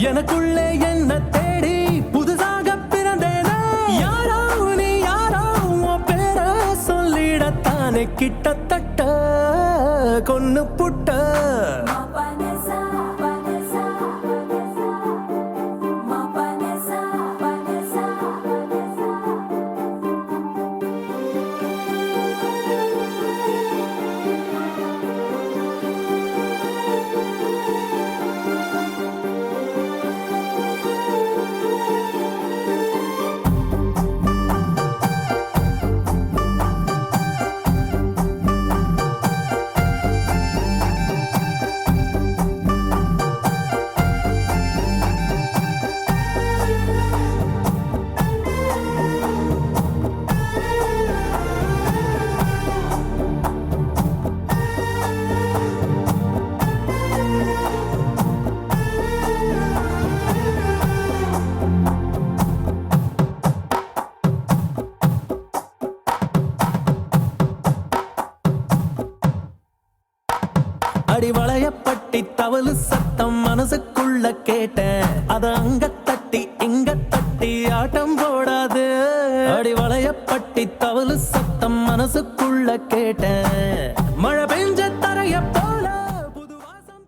எனக்குள்ளே என்ன தேடி புதுசாக பிறந்தேனா யாரோ நீ யாரோ உன் பேர சொல்லிடத்தானே கிட்டத்தட்ட கொன்னு புட்ட அடி வளையப்பட்டி தவளு சத்தம் மனசுக்குள்ள கேட்டேன் அத அங்க தட்டி இங்க தட்டி ஆட்டம் போடாது அடி வளையப்பட்டி தவளு சத்தம் மனசுக்குள்ள கேட்டேன் மழை பெஞ்ச தரைய போல புது வாசம்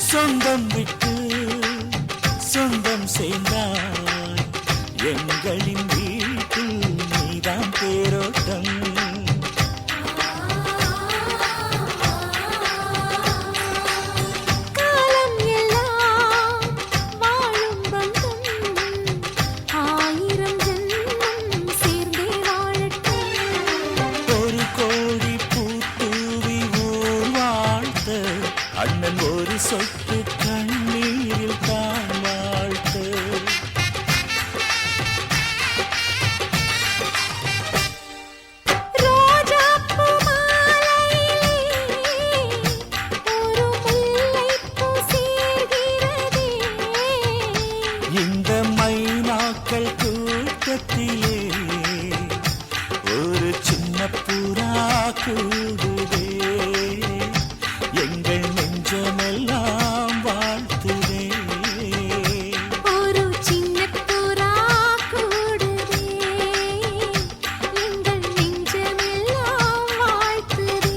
சொந்தம் விட்டு சொந்தம் சேர்ந்தாய் எங்களின் வீட்டில் நீதான் தேரோட்டம் வாழும் பந்தம் ஆயிரம் ஜென்மம் எங்கள் கூட்டத்திலே ஒரு சின்ன புறா கூடுதே, எங்கள் நெஞ்சமெல்லாம் வாழ்த்துதே. ஒரு சின்ன புறா கூடுதே, எங்கள் நெஞ்சமெல்லாம் வாழ்த்துதே.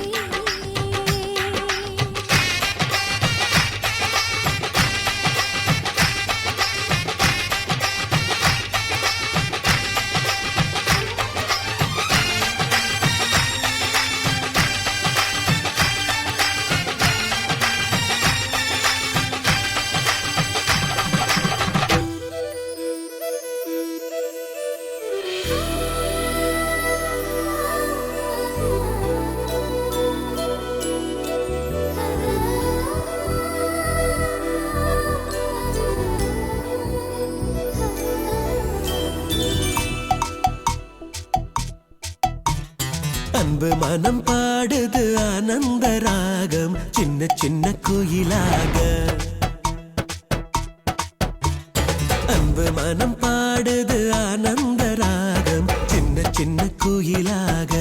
அன்பு மனம் பாடுது ஆனந்த ராகம், சின்ன சின்ன குயிலாக. அன்பு மனம் பாடுது ஆனந்த ராகம், சின்ன சின்ன குயிலாக.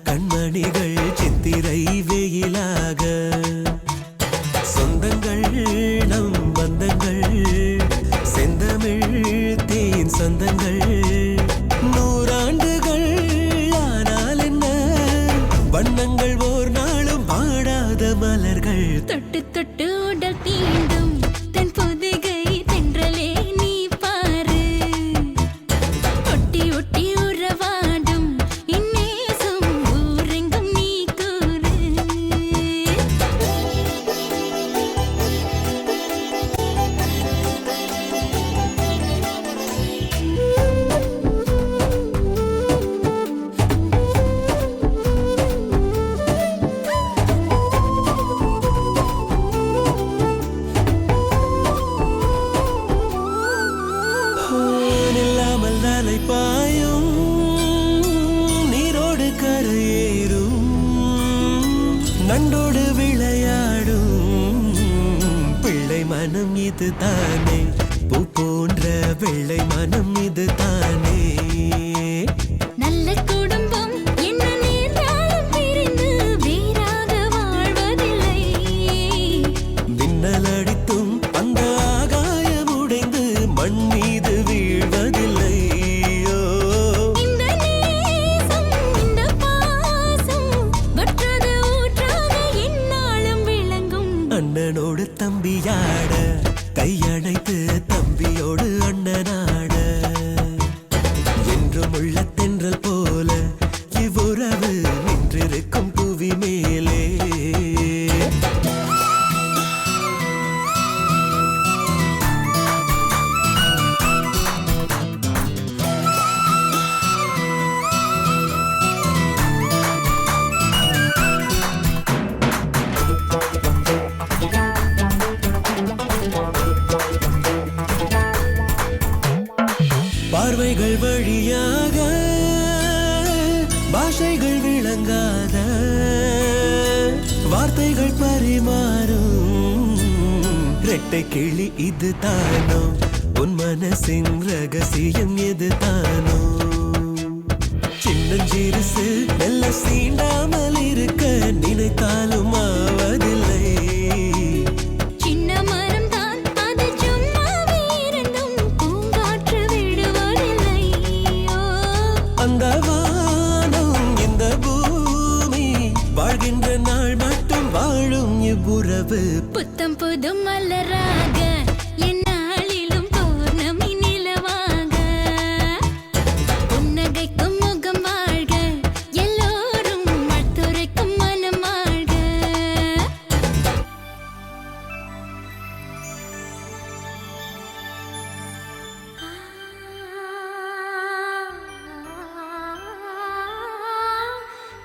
கண்மணிகள் சித்திரை வெயிலாக. சொந்தங்கள் நம் பந்தங்கள், செந்தமிழ் தேன் சொந்தங்கள். நூறாண்டுகள் ஆனால் என்ன, வண்ணங்கள் ஓர் நாளும் பாடாத மலர்கள். தொட்டு தொட்டு உடல் தீண்டும் தன் பொதிகை தென்றலே நீ பாரு, ஒட்டி ஒட்டி உறவாடும் இந்நேசம் ஊரெங்கும் நீ கூறு. இல்லாமல் அலை பாயும், நீரோடு கரையேறும், நண்டோடு விளையாடும் பிள்ளை மனம் இது தானே, பூ போன்ற வெள்ளை மனம் இது தானே. நல்ல குடும்பம் என்ன நேர்ந்தாலும் பிரிந்து வேறாக வாழ்வதில்லை. மின்னல் அடித்தும் அந்த ஆகாயம் உடைந்து மண் மீது வீழ்வதில்லை. ஓ, இந்த நேசம் இந்த பாசம் வற்றாத ஊற்றாக எந்நாளும் விளங்கும். அண்ணனோடு தம்பியாட, கையணைத்து தம்பியோடு அண்ணனாட. என்றும் உள்ள தென்றல் போல இவ்வுறவு நின்றிருக்கும் புவி மேலே. பார்வைகள் வழியாக பாஷைகள் விளங்காத வார்த்தைகள் பரிமாறும் ரெட்டை கிளி இது தானோ, உன் மனசின் ரகசியம் எது தானோ. சின்னஞ்சிறுசு மெல்ல சீண்டாமல் இருக்க நினைத்தாலும் ஆவதில்லை. சின்ன மரம் தான் அது சும்மாவே இருந்தும் பூங்காற்று விடுவதில்லை. ஓ, அந்த வானம் இந்த பூமி வாழ்கின்ற நாள் மட்டும் வாழும் இவ்வுறவு. புத்தம் புது மலராக எந்நாளிலும் பௌர்ணமி நிலவாக, புன்னகைக்கும் முகம் வாழ்க, எல்லோரும் வாழ்த்துரைக்கும் மனம் வாழ்க.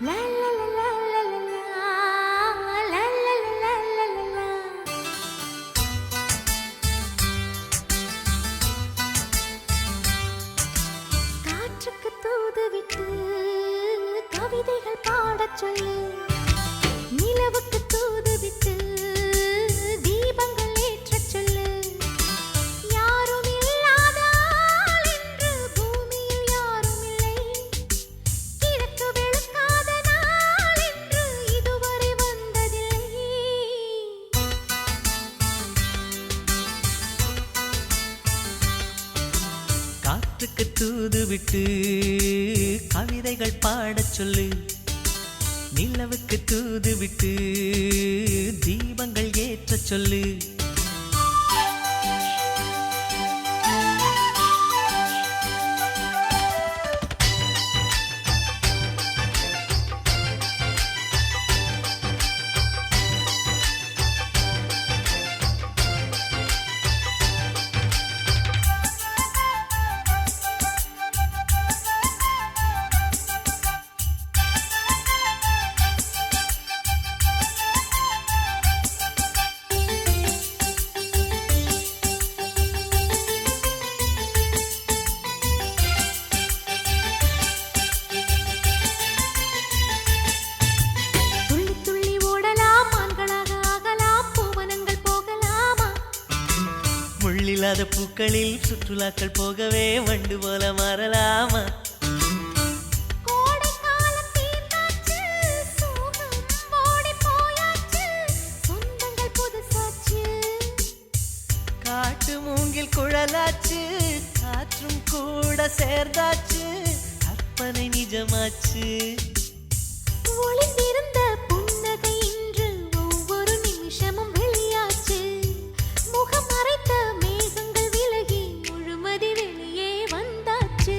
லா லா லா லா லா லா லா லா லா லா லா. காற்றுக்கு தூது விட்டு கவிதைகள் பாடச் சொல்லு, நிலவுக்கு தூது விட்டு தீபங்கள் ஏற்றச் சொல்லு. யாரும் இல்லாத ஆள் என்று காற்றுக்கு தூது விட்டு கவிதைகள் பாடச் சொல்லு, நிலவுக்கு தூது விட்டு தீபங்கள் ஏற்றச் சொல்லு. முள்ளில்லாத பூக்களில் சுற்றுலாக்கள் போகவே வண்டு போல மாறலாமா? காட்டு மூங்கில் குழலாச்சு, காற்றும் கூட சேர்ந்தாச்சு, கற்பனை நிஜமாச்சு. ஒளிந்திருந்த புன்னகை இன்று ஒவ்வொரு நிமிஷமும் வெளியாச்சு. முகம் மறைத்த மேகங்கள் விலகி முழுமதி வெளியே வந்தாச்சு.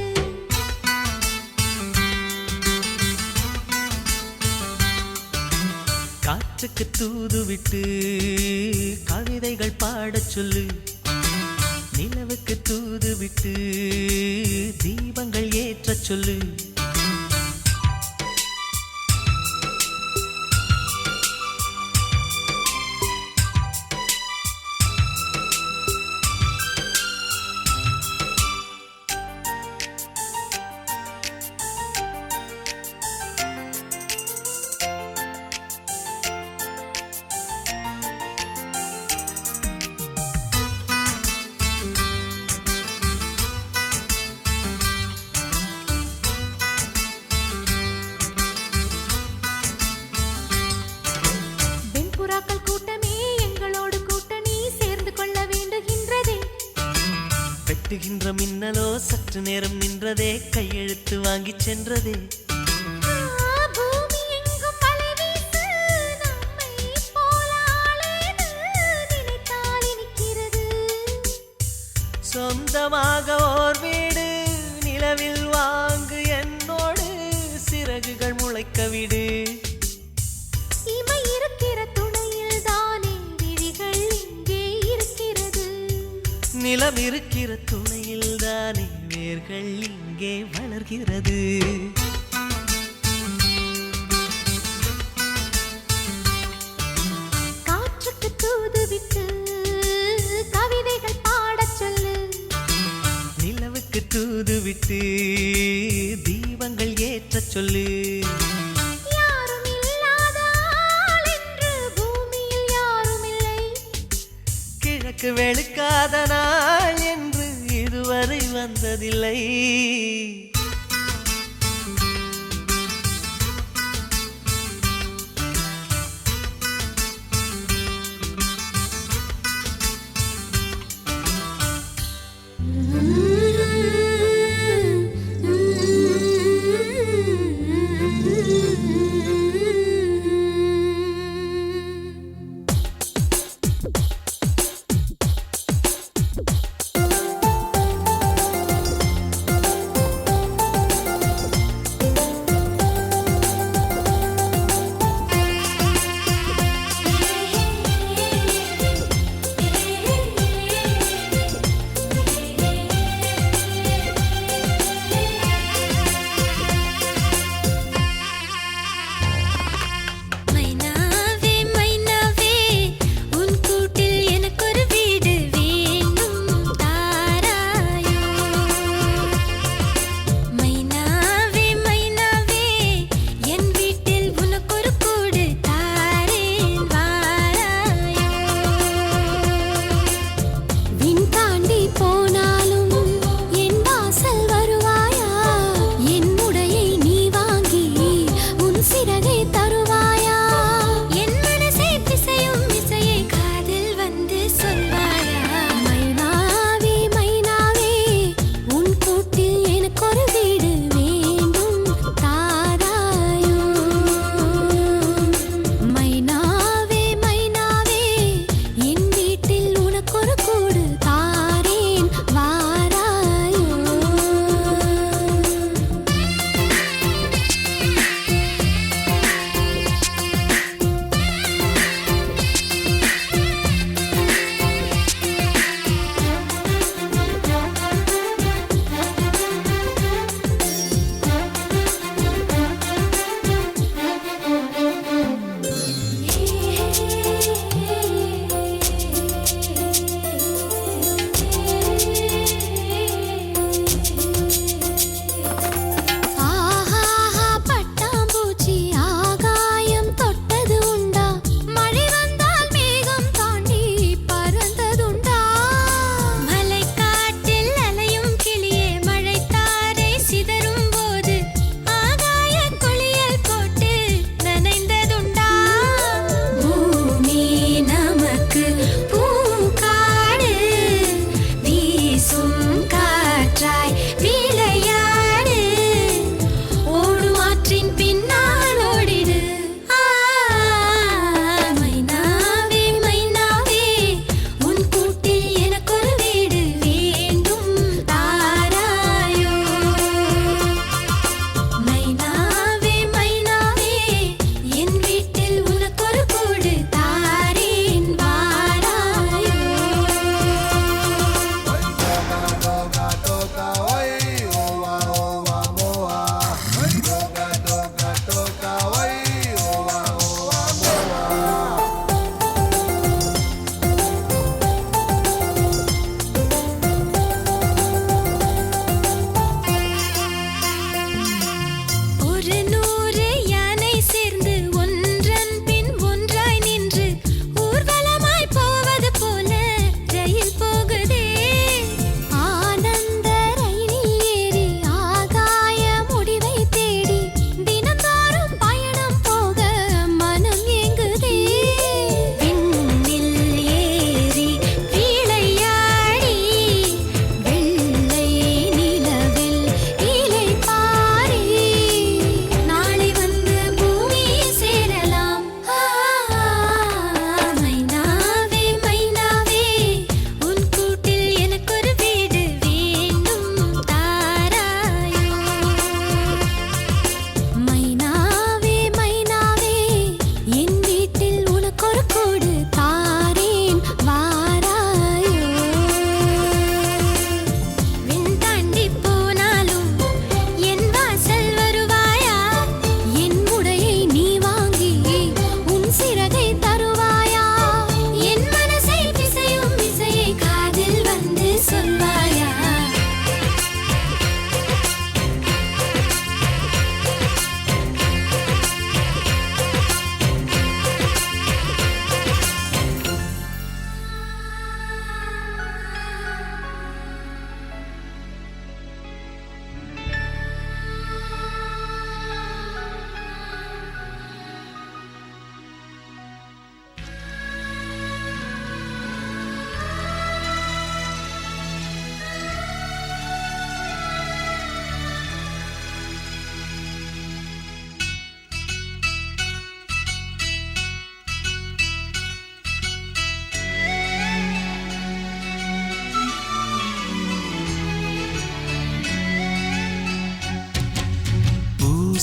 காற்றுக்கு தூது விட்டு கவிதைகள் பாடச் சொல்லு, நிலவுக்கு தூது விட்டு தீபங்கள் ஏற்றச் சொல்லு. வெட்டுகின்ற மின்னலோ சற்று நேரம் நின்றதே, கையெழுத்து வாங்கி சென்றதே. சொந்தமாக ஓர் வீடு நிலவில் வாங்கு, என்னோடு சிறகுகள் முளைக்க விடு. நிலம் இருக்கிற துணையில் தானே வேர்கள் இங்கே வளர்கிறது. காற்றுக்கு தூது விட்டு கவிதைகள் பாடச் சொல்லு, நிலவுக்கு தூது விட்டு தீபங்கள் ஏற்றச் சொல்லு. யாரும் இல்லாத ஆள் என்று பூமியில் யாரும் இல்லை, கிழக்கு வெளுக்காத நாள் என்று இதுவரை வந்ததில்லை.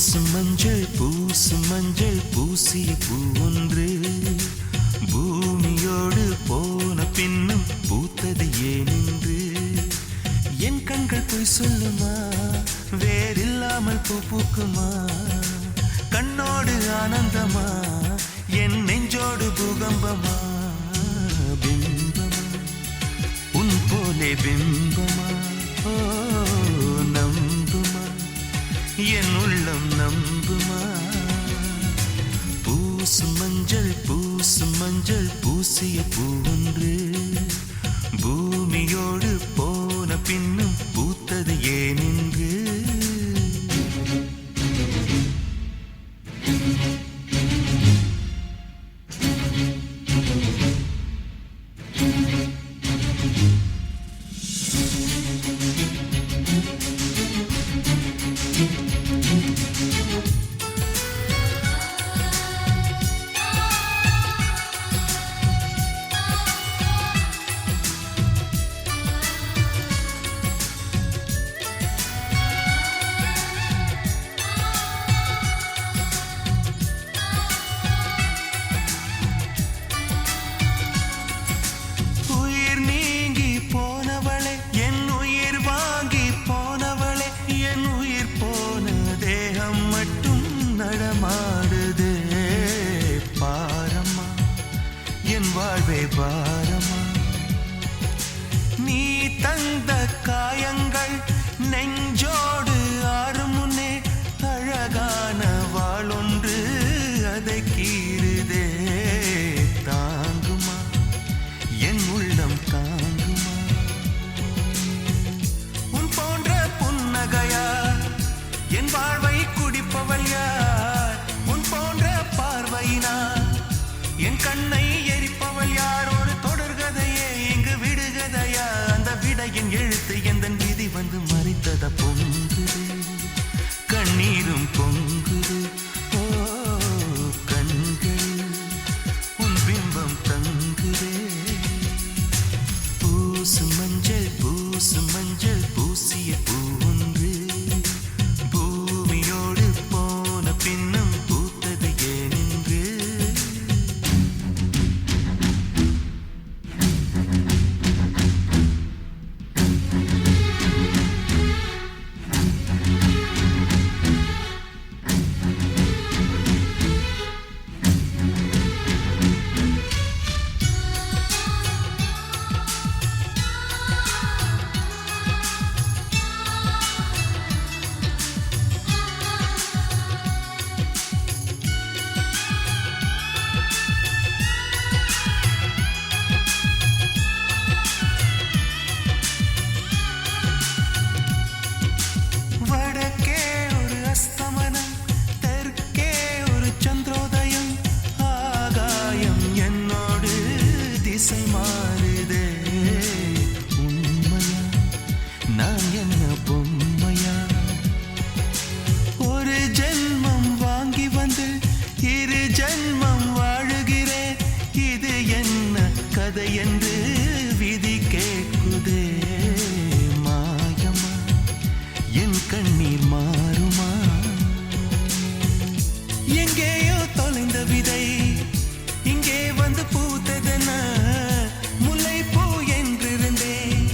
பூசும் மஞ்சள் பூசிய பூ ஒன்று பூமியோடு போன பின்னும் பூத்தது ஏனென்று என் கண்கள் போய் சொல்லுமா வேறில்லாமல் பூ பூக்குமா கண்ணோடு ஆனந்தமா என் நெஞ்சோடு பூகம்பமா பிம்பமா உன் போலே பிம்பமா ஓ நம்புமா என் உள்ளம் நம்புமா பூசும் மஞ்சள் பூசிய பூ ஒன்று பூமியோடு போன பின்னும் பூத்தது ஏனென்று பாரமா நீ தந்த காயங்கள் நெஞ்சோடு ஆறும் முன்னே அழகான வாளொன்று அதை கீறுதே தாங்குமா என் உள்ளம் தாங்குமா உன் போன்ற புன்னகையா என் வாழ்வை குடிப்பவள் யார் உன் போன்ற பார்வையினா என் கண்ணை எரிப்பவள் யார் ஒரு தொடர்கதையே இங்கு விடுகதையா அந்த விடையின் எழுத்து எந்தன் விதி வந்து மறித்தத பொங்குது கண்ணீரும் பொங்குது ஓ கண்கள் உன் பிம்பம் தங்குதே பூசும் மஞ்சள் பூசிய பூ ஒன்று பூமியோடு போன பின்னும் பூத்தது ஏனென்று என்று விதி கேட்குதே மாயமா என் கண்ணீர் மாறுமா எங்கேயோ தொலைந்த விதை இங்கே வந்து பூத்ததென முல்லை பூ என்றிருந்தேன்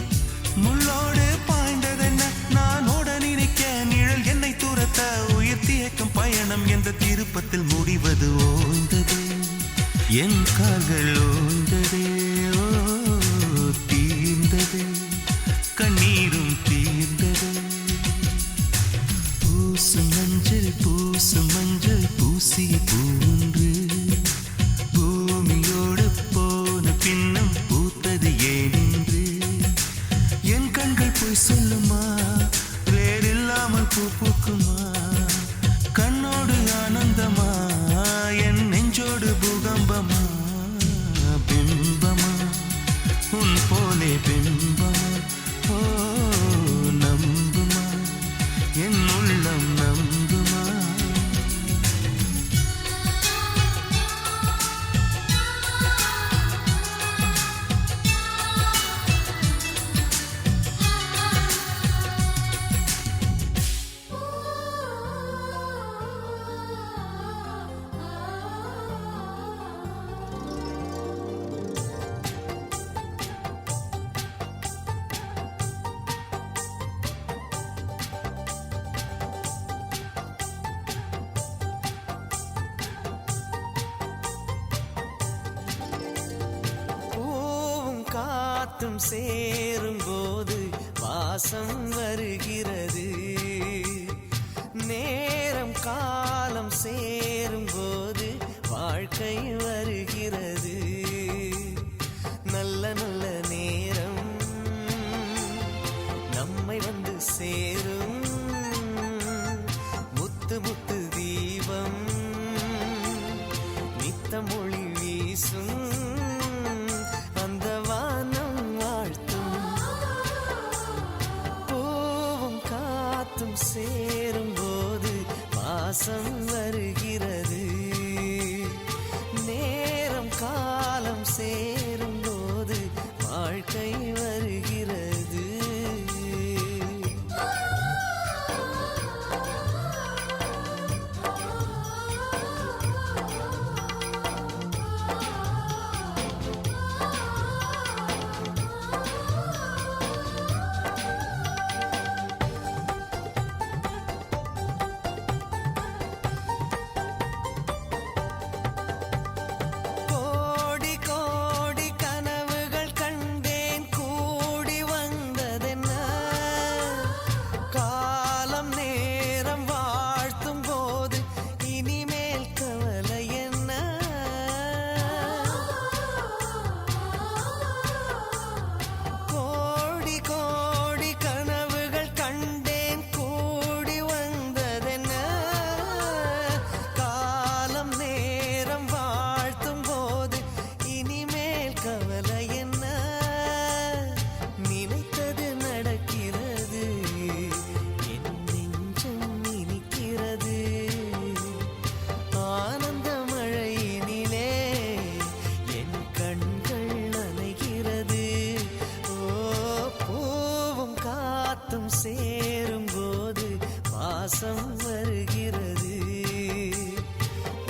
முள்ளோடு பாய்ந்ததென்ன நான் ஓட நினைக்க நிழல் என்னை துரத்த உயிர் தியக்கம் பயணம் என்ற திருப்பத்தில் முடிவது ஓய்ந்தது என் கால்கள் ஓய்ந்ததே தீர்ந்தது கண்ணீரும் தீர்ந்தது பூசும் மஞ்சள் பூசிய பூ ஒன்று பூமியோடு போன பின்னும் பூத்தது ஏனென்று என் கண்கள் போய் சொல்லுமா வேறில்லாமல் பூ பூக்குமா கண்ணோடு ஆனந்தமா என் நெஞ்சோடு பூகம்பமா பிம்பமா உன் போலே பிம்பமா ஓ நம்புமா என் உள்ளம் நம்புமா காத்தும் சேரும் போது வாசம் வருகிறது. நேரம் காலம் சேரும் போது வாழ்க்கை வருகிறது. நல்ல நல்ல நேரம் நம்மை வந்து சேரும். முத்து முத்து தீபம் நித்தம் ஒளி வீசும். அந்த வானம் வாழ்த்தும் பூவும் காத்தும் சேரும் போது வாசம் வருகிறது. நேரம் காலம் சேரும் போது வாழ்க்கை வருகிறது. சேரும் போது வாசம் வருகிறது.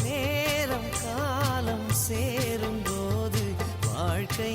நேரம் காலம் சேரும் போது வாழ்க்கை